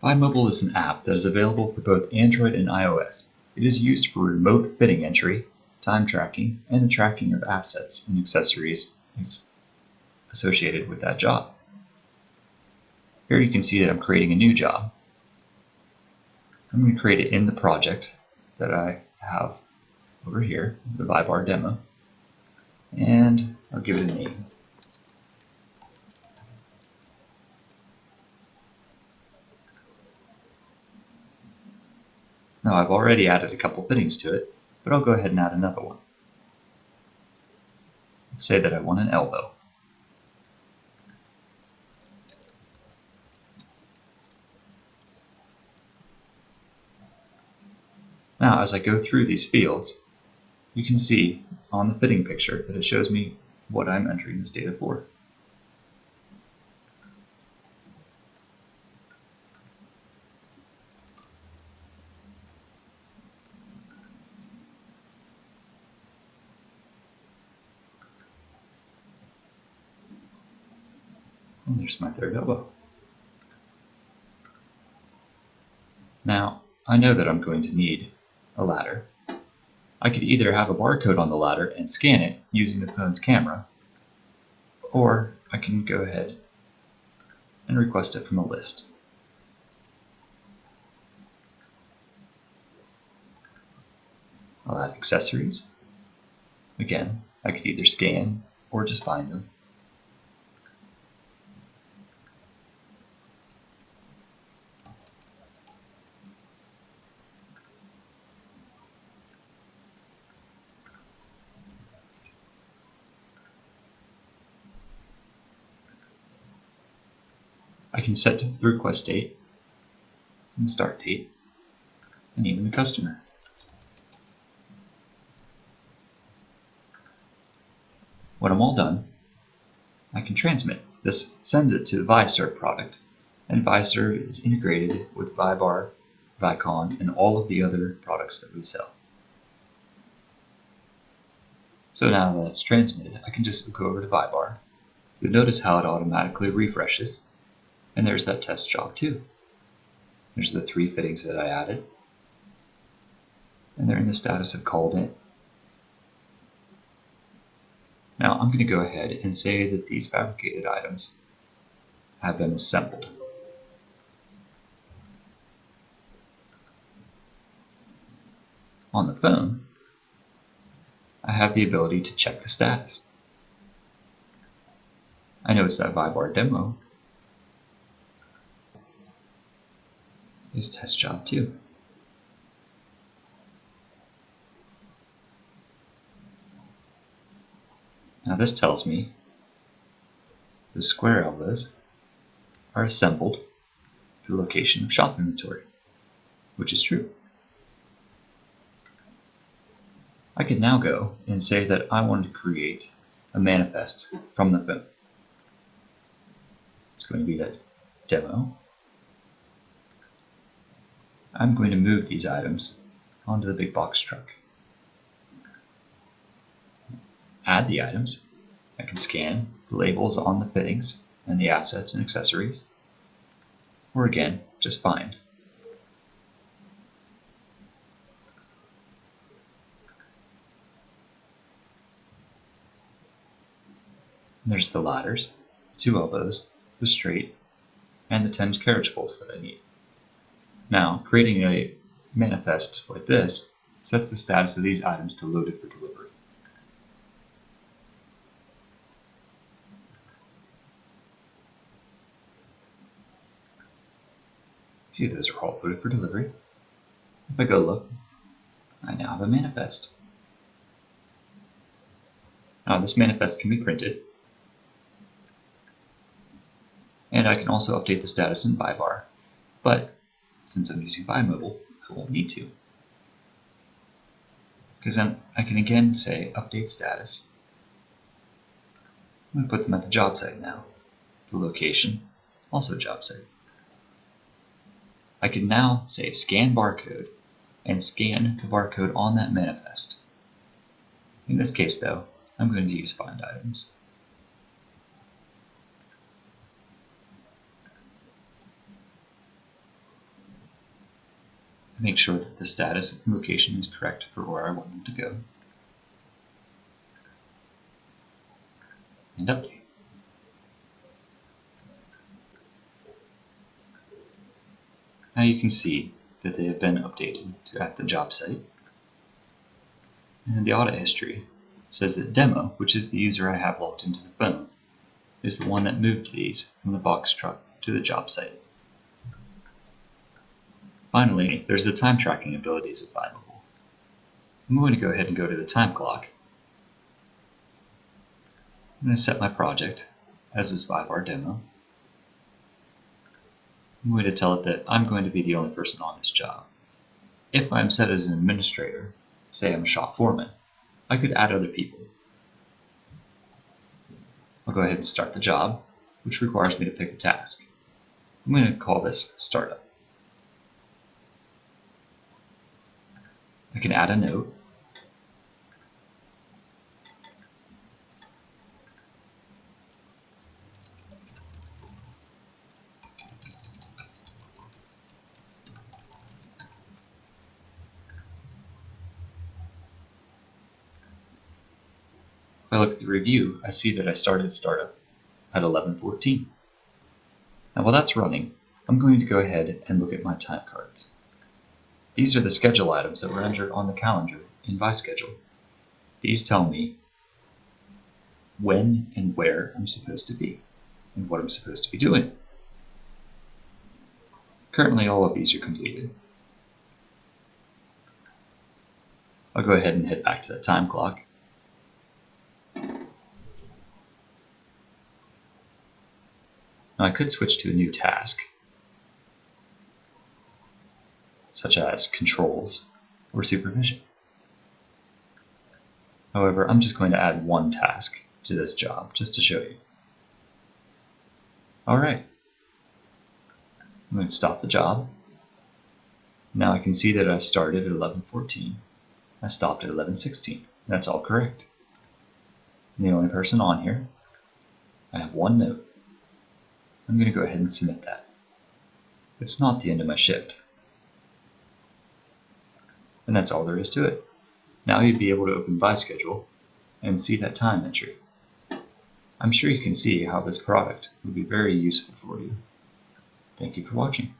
BuyMobile is an app that is available for both Android and iOS. It is used for remote fitting entry, time tracking, and the tracking of assets and accessories associated with that job. Here you can see that I'm creating a new job. I'm going to create it in the project that I have over here, the ViBar demo, and I'll give it a name. Now I've already added a couple fittings to it, but I'll go ahead and add another one. Let's say that I want an elbow. Now as I go through these fields, you can see on the fitting picture that it shows me what I'm entering this data for. And there's my third elbow. Now, I know that I'm going to need a ladder. I could either have a barcode on the ladder and scan it using the phone's camera, or I can go ahead and request it from a list. I'll add accessories. Again, I could either scan or just find them. I can set the request date and start date, and even the customer. When I'm all done, I can transmit. This sends it to the ViServe product, and ViServe is integrated with ViBar, Vicon, and all of the other products that we sell. So now that it's transmitted, I can just go over to ViBar. You'll notice how it automatically refreshes, and there's that test job too. There's the 3 fittings that I added, and they're in the status of called in. Now I'm going to go ahead and say that these fabricated items have been assembled. On the phone, I have the ability to check the status. I notice that ViBar demo is test job 2. Now this tells me the square elbows are assembled to the location of shop inventory, which is true. I can now go and say that I want to create a manifest from the phone. It's going to be that demo. I'm going to move these items onto the big box truck. Add the items. I can scan the labels on the fittings and the assets and accessories, or again, just find. And there's the ladders, 2 elbows, the straight, and the 10 carriage poles that I need. Now, creating a manifest like this sets the status of these items to loaded for delivery. See, those are all loaded for delivery. If I go look, I now have a manifest. Now, this manifest can be printed, and I can also update the status in ViBar, but since I'm using BuyMobile, I won't need to. Because then I can again say update status. I'm going to put them at the job site now. The location, also job site. I can now say scan barcode and scan the barcode on that manifest. In this case though, I'm going to use find items. make sure that the status of the location is correct for where I want them to go, and update. Now you can see that they have been updated to at the job site. And the audit history says that Demo, which is the user I have logged into the phone, is the one that moved these from the box truck to the job site. Finally, there's the time tracking abilities available. I'm going to go ahead and go to the time clock. I'm going to set my project as this 5R demo. I'm going to tell it that I'm going to be the only person on this job. If I'm set as an administrator, say I'm a shop foreman, I could add other people. I'll go ahead and start the job, which requires me to pick a task. I'm going to call this Startup. I can add a note. If I look at the review, I see that I started Startup at 11:14. Now while that's running, I'm going to go ahead and look at my time cards. These are the schedule items that were entered on the calendar in ViSchedule. These tell me when and where I'm supposed to be and what I'm supposed to be doing. Currently all of these are completed. I'll go ahead and head back to the time clock. Now I could switch to a new task, such as controls or supervision. However, I'm just going to add one task to this job just to show you. Alright, I'm going to stop the job. Now I can see that I started at 11:14. I stopped at 11:16. That's all correct. I'm the only person on here. I have one note. I'm going to go ahead and submit that. It's not the end of my shift. And that's all there is to it. Now you'd be able to open ViSchedule and see that time entry. I'm sure you can see how this product would be very useful for you. Thank you for watching.